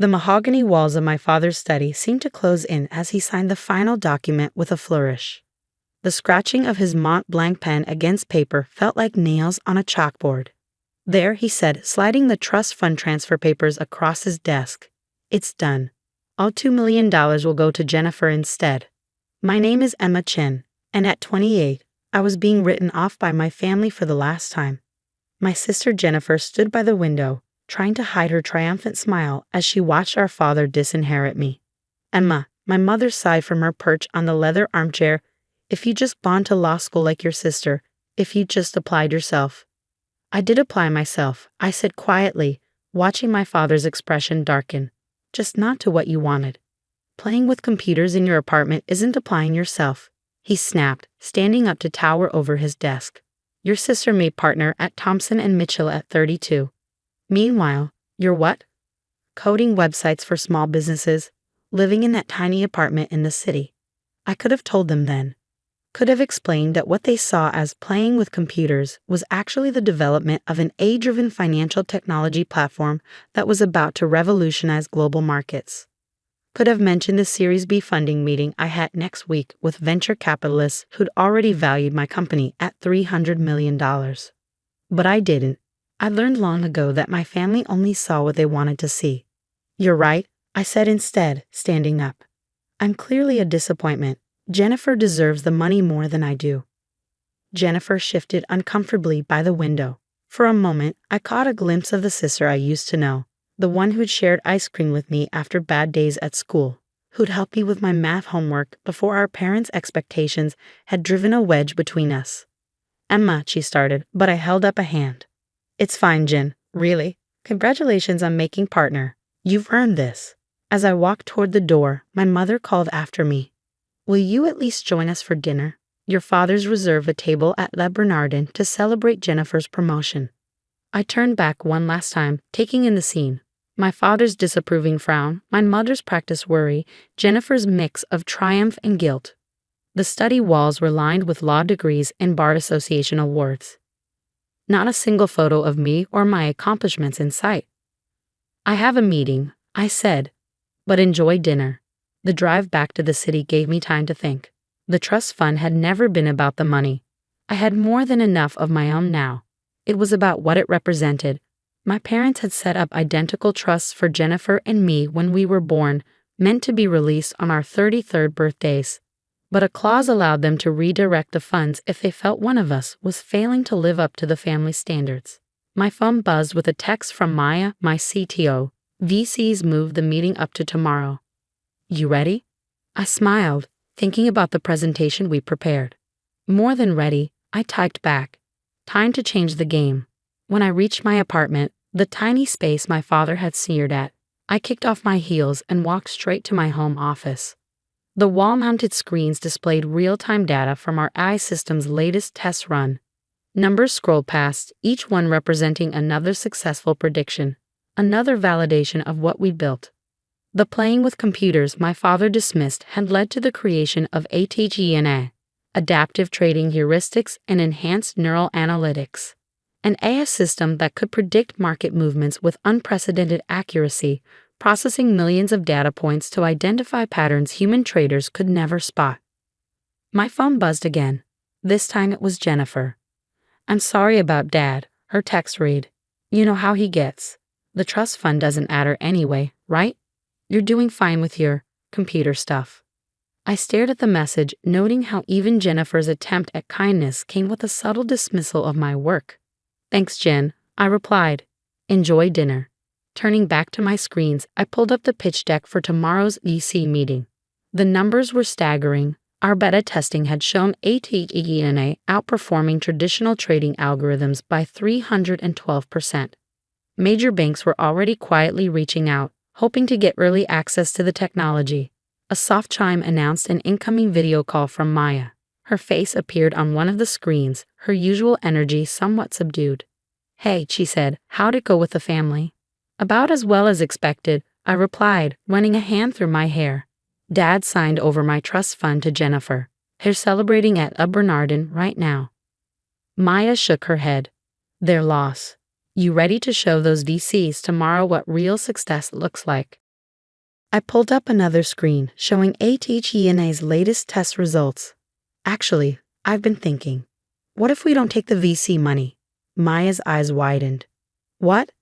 The mahogany walls of my father's study seemed to close in as he signed the final document with a flourish. The scratching of his Mont Blanc pen against paper felt like nails on a chalkboard. There, he said, sliding the trust fund transfer papers across his desk. It's done. All $2 million will go to Jennifer instead. My name is Emma Chen, and at 28, I was being written off by my family for the last time. My sister Jennifer stood by the window, trying to hide her triumphant smile as she watched our father disinherit me. Emma, my mother sighed from her perch on the leather armchair, if you just gone to law school like your sister, if you just applied yourself. I did apply myself, I said quietly, watching my father's expression darken. Just not to what you wanted. Playing with computers in your apartment isn't applying yourself, he snapped, standing up to tower over his desk. Your sister made partner at Thompson & Mitchell at 32. Meanwhile, you're what? Coding websites for small businesses, living in that tiny apartment in the city. I could have told them then. Could have explained that what they saw as playing with computers was actually the development of an age-driven financial technology platform that was about to revolutionize global markets. Could have mentioned the Series B funding meeting I had next week with venture capitalists who'd already valued my company at $300 million. But I didn't. I learned long ago that my family only saw what they wanted to see. You're right, I said instead, standing up. I'm clearly a disappointment. Jennifer deserves the money more than I do. Jennifer shifted uncomfortably by the window. For a moment, I caught a glimpse of the sister I used to know, the one who'd shared ice cream with me after bad days at school, who'd helped me with my math homework before our parents' expectations had driven a wedge between us. Emma, she started, but I held up a hand. It's fine, Jen, really. Congratulations on making partner. You've earned this. As I walked toward the door, my mother called after me. Will you at least join us for dinner? Your father's reserved a table at Le Bernardin to celebrate Jennifer's promotion. I turned back one last time, taking in the scene. My father's disapproving frown, my mother's practiced worry, Jennifer's mix of triumph and guilt. The study walls were lined with law degrees and bar association awards. Not a single photo of me or my accomplishments in sight. I have a meeting, I said, but enjoy dinner. The drive back to the city gave me time to think. The trust fund had never been about the money. I had more than enough of my own now. It was about what it represented. My parents had set up identical trusts for Jennifer and me when we were born, meant to be released on our 33rd birthdays. But a clause allowed them to redirect the funds if they felt one of us was failing to live up to the family standards. My phone buzzed with a text from Maya, my CTO. VCs moved the meeting up to tomorrow. You ready? I smiled, thinking about the presentation we prepared. More than ready, I typed back. Time to change the game. When I reached my apartment, the tiny space my father had sneered at, I kicked off my heels and walked straight to my home office. The wall-mounted screens displayed real-time data from our AI system's latest test run. Numbers scrolled past, each one representing another successful prediction, another validation of what we built. The playing with computers my father dismissed had led to the creation of ATGNA, adaptive trading heuristics and enhanced neural analytics, an AI system that could predict market movements with unprecedented accuracy, processing millions of data points to identify patterns human traders could never spot. My phone buzzed again. This time it was Jennifer. I'm sorry about Dad, her text read. You know how he gets. The trust fund doesn't matter anyway, right? You're doing fine with your computer stuff. I stared at the message, noting how even Jennifer's attempt at kindness came with a subtle dismissal of my work. Thanks, Jen, I replied. Enjoy dinner. Turning back to my screens, I pulled up the pitch deck for tomorrow's EC meeting. The numbers were staggering. Our beta testing had shown ATGNA outperforming traditional trading algorithms by 312%. Major banks were already quietly reaching out, hoping to get early access to the technology. A soft chime announced an incoming video call from Maya. Her face appeared on one of the screens, her usual energy somewhat subdued. Hey, she said, how'd it go with the family? About as well as expected, I replied, running a hand through my hair. Dad signed over my trust fund to Jennifer. They're celebrating at Le Bernardin right now. Maya shook her head. Their loss. You ready to show those VCs tomorrow what real success looks like? I pulled up another screen showing ATHENA's latest test results. Actually, I've been thinking, what if we don't take the VC money? Maya's eyes widened. What?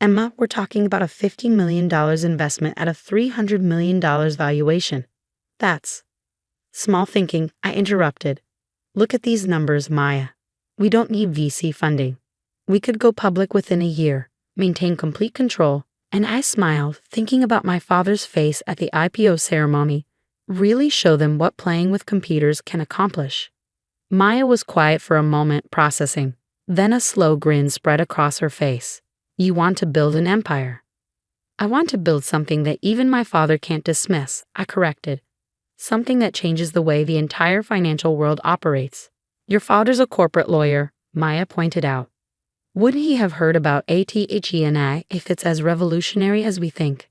Emma, we're talking about a $50 million investment at a $300 million valuation. That's small thinking, I interrupted. Look at these numbers, Maya. We don't need VC funding. We could go public within a year, maintain complete control, and I smiled, thinking about my father's face at the IPO ceremony, really show them what playing with computers can accomplish. Maya was quiet for a moment, processing. Then a slow grin spread across her face. You want to build an empire. I want to build something that even my father can't dismiss, I corrected. Something that changes the way the entire financial world operates. Your father's a corporate lawyer, Maya pointed out. Wouldn't he have heard about ATHENI if it's as revolutionary as we think?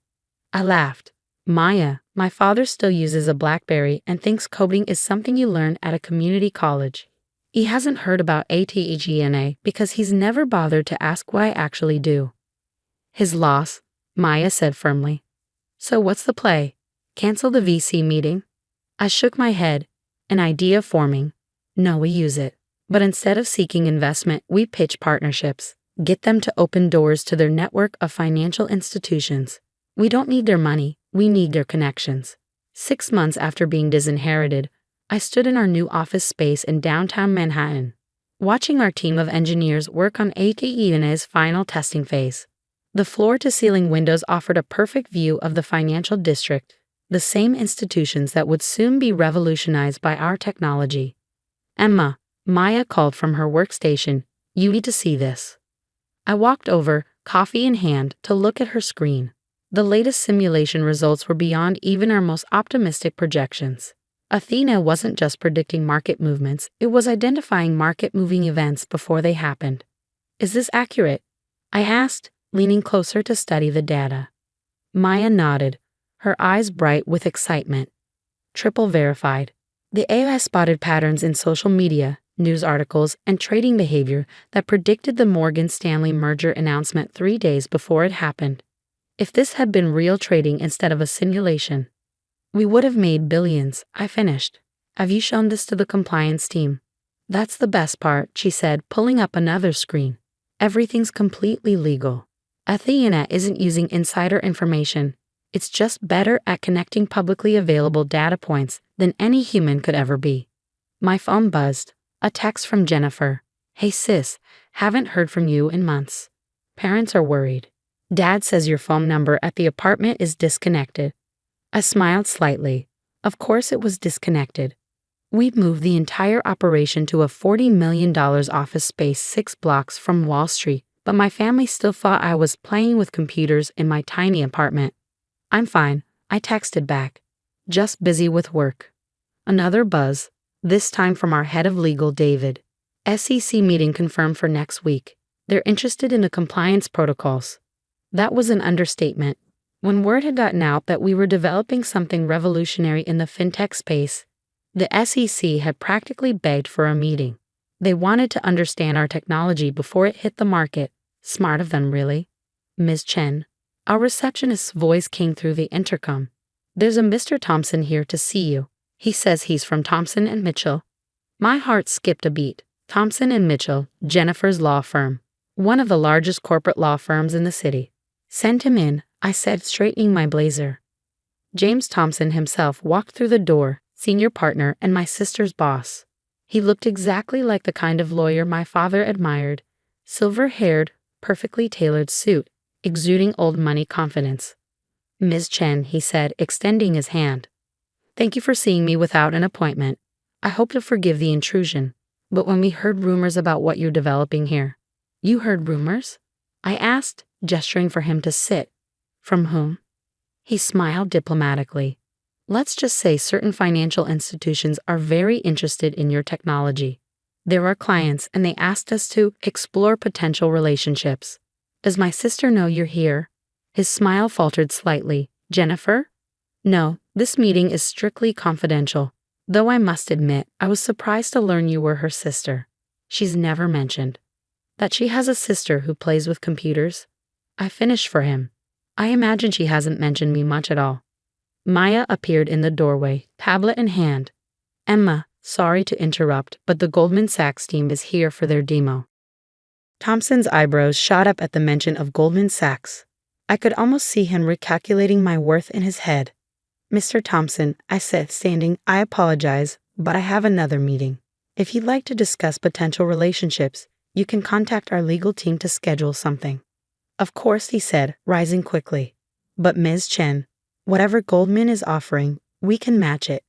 I laughed. Maya, my father still uses a BlackBerry and thinks coding is something you learn at a community college. He hasn't heard about ATHENA because he's never bothered to ask what I actually do. His loss, Maya said firmly. So what's the play? Cancel the VC meeting? I shook my head, an idea forming. No, we use it. But instead of seeking investment, we pitch partnerships, get them to open doors to their network of financial institutions. We don't need their money, we need their connections. 6 months after being disinherited, I stood in our new office space in downtown Manhattan, watching our team of engineers work on ATENA's final testing phase. The floor-to-ceiling windows offered a perfect view of the financial district, the same institutions that would soon be revolutionized by our technology. Emma, Maya called from her workstation, you need to see this. I walked over, coffee in hand, to look at her screen. The latest simulation results were beyond even our most optimistic projections. Athena wasn't just predicting market movements, it was identifying market-moving events before they happened. Is this accurate? I asked, leaning closer to study the data. Maya nodded, her eyes bright with excitement. Triple verified. The AI spotted patterns in social media, news articles, and trading behavior that predicted the Morgan Stanley merger announcement 3 days before it happened. If this had been real trading instead of a simulation, we would have made billions, I finished. Have you shown this to the compliance team? That's the best part, she said, pulling up another screen. Everything's completely legal. Athena isn't using insider information. It's just better at connecting publicly available data points than any human could ever be. My phone buzzed. A text from Jennifer. Hey sis, haven't heard from you in months. Parents are worried. Dad says your phone number at the apartment is disconnected. I smiled slightly. Of course it was disconnected. We'd moved the entire operation to a $40 million office space 6 blocks from Wall Street, but my family still thought I was playing with computers in my tiny apartment. I'm fine, I texted back. Just busy with work. Another buzz. This time from our head of legal, David. SEC meeting confirmed for next week. They're interested in the compliance protocols. That was an understatement. When word had gotten out that we were developing something revolutionary in the fintech space, the SEC had practically begged for a meeting. They wanted to understand our technology before it hit the market. Smart of them, really. Ms. Chen. Our receptionist's voice came through the intercom. There's a Mr. Thompson here to see you. He says he's from Thompson and Mitchell. My heart skipped a beat. Thompson and Mitchell, Jennifer's law firm. One of the largest corporate law firms in the city. Send him in, I said, straightening my blazer. James Thompson himself walked through the door, senior partner and my sister's boss. He looked exactly like the kind of lawyer my father admired. Silver-haired, perfectly tailored suit, exuding old money confidence. Ms. Chen, he said, extending his hand. Thank you for seeing me without an appointment. I hope to forgive the intrusion. But when we heard rumors about what you're developing here. You heard rumors? I asked, gesturing for him to sit. From whom? He smiled diplomatically. Let's just say certain financial institutions are very interested in your technology. They're our clients and they asked us to explore potential relationships. Does my sister know you're here? His smile faltered slightly. Jennifer? No, this meeting is strictly confidential. Though I must admit, I was surprised to learn you were her sister. She's never mentioned that she has a sister who plays with computers. I finished for him. I imagine she hasn't mentioned me much at all. Maya appeared in the doorway, tablet in hand. Emma, sorry to interrupt, but the Goldman Sachs team is here for their demo. Thompson's eyebrows shot up at the mention of Goldman Sachs. I could almost see him recalculating my worth in his head. Mr. Thompson, I said, standing, I apologize, but I have another meeting. If you'd like to discuss potential relationships, you can contact our legal team to schedule something. Of course, he said, rising quickly. But Ms. Chen, whatever Goldman is offering, we can match it.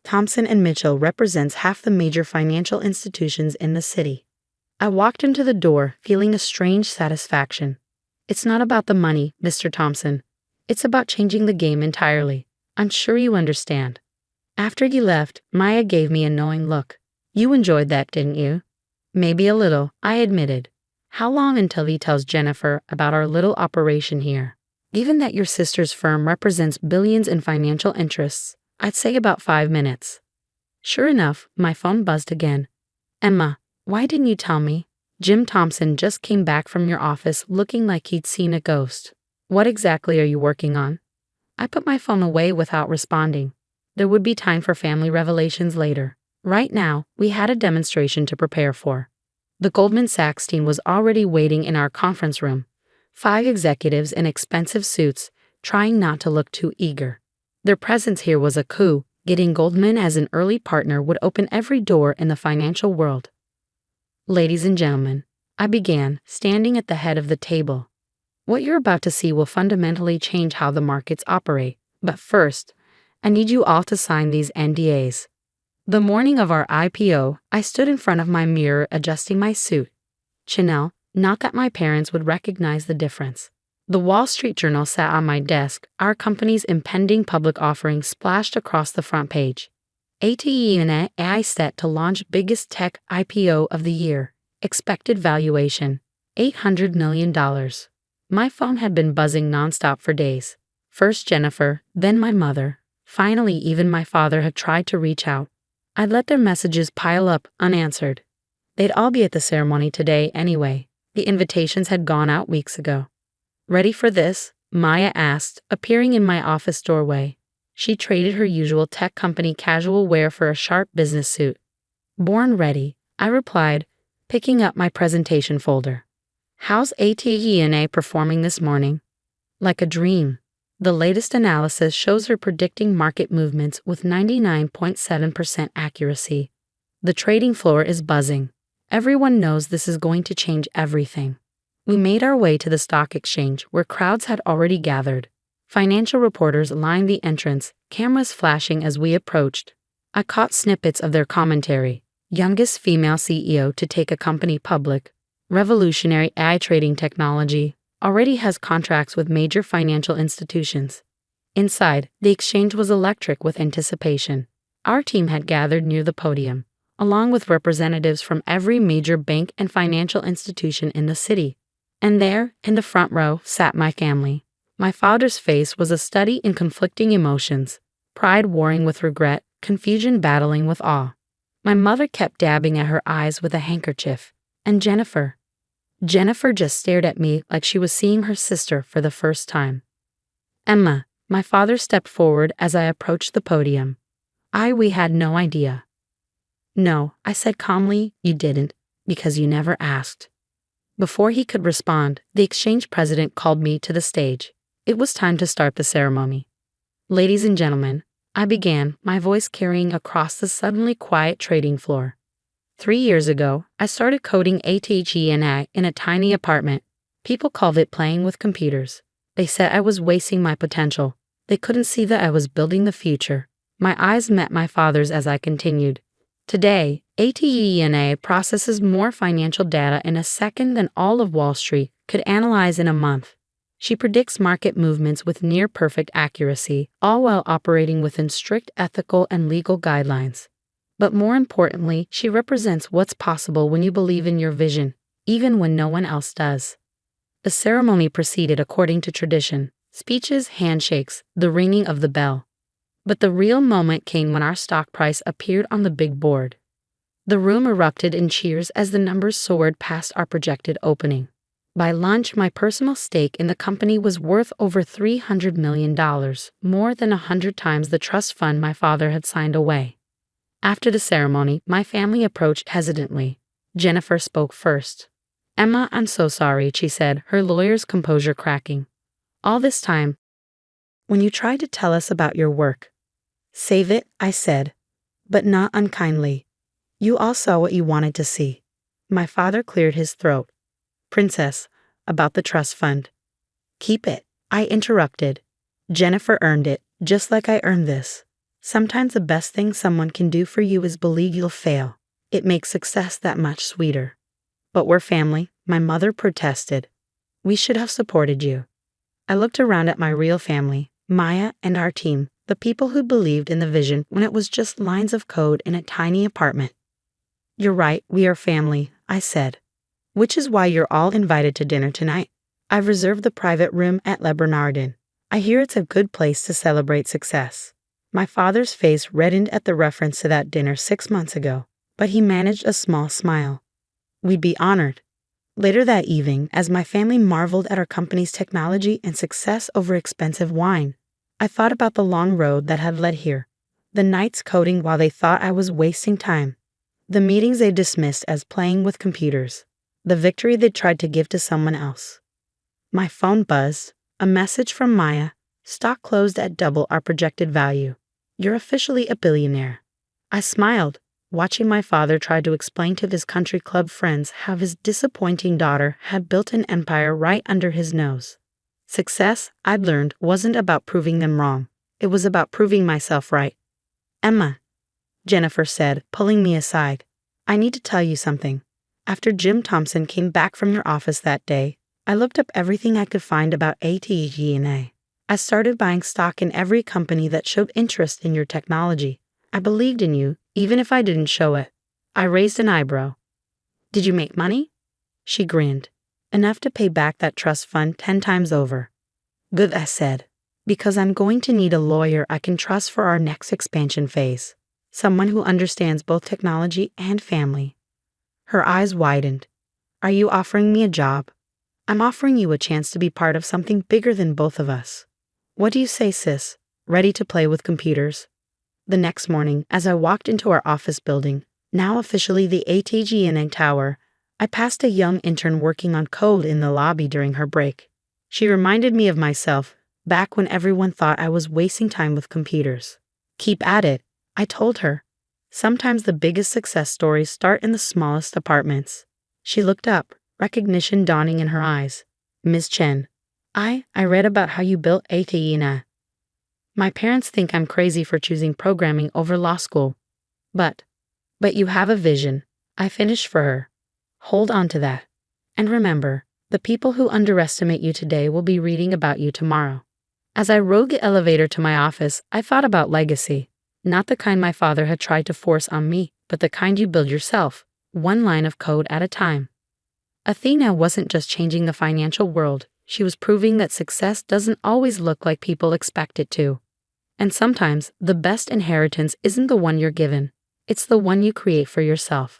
Thompson and Mitchell represents half the major financial institutions in the city. I walked into the door, feeling a strange satisfaction. It's not about the money, Mr. Thompson. It's about changing the game entirely. I'm sure you understand. After you left, Maya gave me a knowing look. You enjoyed that, didn't you? Maybe a little, I admitted. How long until he tells Jennifer about our little operation here? Given that your sister's firm represents billions in financial interests, I'd say about 5 minutes. Sure enough, my phone buzzed again. Emma, why didn't you tell me? Jim Thompson just came back from your office looking like he'd seen a ghost. What exactly are you working on? I put my phone away without responding. There would be time for family revelations later. Right now, we had a demonstration to prepare for. The Goldman Sachs team was already waiting in our conference room. 5 executives in expensive suits, trying not to look too eager. Their presence here was a coup. Getting Goldman as an early partner would open every door in the financial world. Ladies and gentlemen, I began, standing at the head of the table. What you're about to see will fundamentally change how the markets operate. But first, I need you all to sign these NDAs. The morning of our IPO, I stood in front of my mirror adjusting my suit. Chanel, not that my parents would recognize the difference. The Wall Street Journal sat on my desk, our company's impending public offering splashed across the front page. ATE and AI set to launch biggest tech IPO of the year. Expected valuation, $800 million. My phone had been buzzing nonstop for days. First Jennifer, then my mother. Finally, even my father had tried to reach out. I'd let their messages pile up, unanswered. They'd all be at the ceremony today anyway. The invitations had gone out weeks ago. Ready for this? Maya asked, appearing in my office doorway. She traded her usual tech company casual wear for a sharp business suit. Born ready, I replied, picking up my presentation folder. How's ATE&A performing this morning? Like a dream. The latest analysis shows her predicting market movements with 99.7% accuracy. The trading floor is buzzing. Everyone knows this is going to change everything. We made our way to the stock exchange where crowds had already gathered. Financial reporters lined the entrance, cameras flashing as we approached. I caught snippets of their commentary. Youngest female CEO to take a company public. Revolutionary AI trading technology. Already has contracts with major financial institutions. Inside, the exchange was electric with anticipation. Our team had gathered near the podium, along with representatives from every major bank and financial institution in the city. And there, in the front row, sat my family. My father's face was a study in conflicting emotions, pride warring with regret, confusion battling with awe. My mother kept dabbing at her eyes with a handkerchief. And Jennifer just stared at me like she was seeing her sister for the first time. Emma, my father stepped forward as I approached the podium. We had no idea. No, I said calmly, you didn't, because you never asked. Before he could respond, the exchange president called me to the stage. It was time to start the ceremony. Ladies and gentlemen, I began, my voice carrying across the suddenly quiet trading floor. 3 years ago, I started coding ATE&A in a tiny apartment. People called it playing with computers. They said I was wasting my potential. They couldn't see that I was building the future. My eyes met my father's as I continued. Today, ATE&A processes more financial data in a second than all of Wall Street could analyze in a month. She predicts market movements with near-perfect accuracy, all while operating within strict ethical and legal guidelines. But more importantly, she represents what's possible when you believe in your vision, even when no one else does. The ceremony proceeded according to tradition: speeches, handshakes, the ringing of the bell. But the real moment came when our stock price appeared on the big board. The room erupted in cheers as the numbers soared past our projected opening. By lunch, my personal stake in the company was worth over $300 million, more than 100 times the trust fund my father had signed away. After the ceremony, my family approached hesitantly. Jennifer spoke first. "Emma, I'm so sorry," she said, her lawyer's composure cracking. "All this time, when you tried to tell us about your work." "Save it," I said, but not unkindly. "You all saw what you wanted to see." My father cleared his throat. "Princess, about the trust fund." "Keep it," I interrupted. "Jennifer earned it, just like I earned this. Sometimes the best thing someone can do for you is believe you'll fail. It makes success that much sweeter." "But we're family," my mother protested. "We should have supported you." I looked around at my real family, Maya and our team, the people who believed in the vision when it was just lines of code in a tiny apartment. "You're right, we are family," I said. "Which is why you're all invited to dinner tonight. I've reserved the private room at Le Bernardin. I hear it's a good place to celebrate success." My father's face reddened at the reference to that dinner 6 months ago, but he managed a small smile. "We'd be honored." Later that evening, as my family marveled at our company's technology and success over expensive wine, I thought about the long road that had led here, the nights coding while they thought I was wasting time, the meetings they dismissed as playing with computers, the victory they tried to give to someone else. My phone buzzed, a message from Maya. "Stock closed at double our projected value. You're officially a billionaire." I smiled, watching my father try to explain to his country club friends how his disappointing daughter had built an empire right under his nose. Success, I'd learned, wasn't about proving them wrong. It was about proving myself right. "Emma," Jennifer said, pulling me aside, "I need to tell you something. After Jim Thompson came back from your office that day, I looked up everything I could find about ATG&A. I started buying stock in every company that showed interest in your technology. I believed in you, even if I didn't show it." I raised an eyebrow. "Did you make money?" She grinned. "Enough to pay back that trust fund 10 times over." "Good," I said, "because I'm going to need a lawyer I can trust for our next expansion phase. Someone who understands both technology and family." Her eyes widened. "Are you offering me a job?" "I'm offering you a chance to be part of something bigger than both of us. What do you say, sis? Ready to play with computers?" The next morning, as I walked into our office building, now officially the ATG&A Tower, I passed a young intern working on code in the lobby during her break. She reminded me of myself, back when everyone thought I was wasting time with computers. "Keep at it," I told her. "Sometimes the biggest success stories start in the smallest apartments." She looked up, recognition dawning in her eyes. "Ms. Chen, I read about how you built ATG&A. My parents think I'm crazy for choosing programming over law school. But you have a vision," I finished for her. "Hold on to that. And remember, the people who underestimate you today will be reading about you tomorrow." As I rode the elevator to my office, I thought about legacy. Not the kind my father had tried to force on me, but the kind you build yourself, one line of code at a time. Athena wasn't just changing the financial world, she was proving that success doesn't always look like people expect it to. And sometimes, the best inheritance isn't the one you're given, it's the one you create for yourself.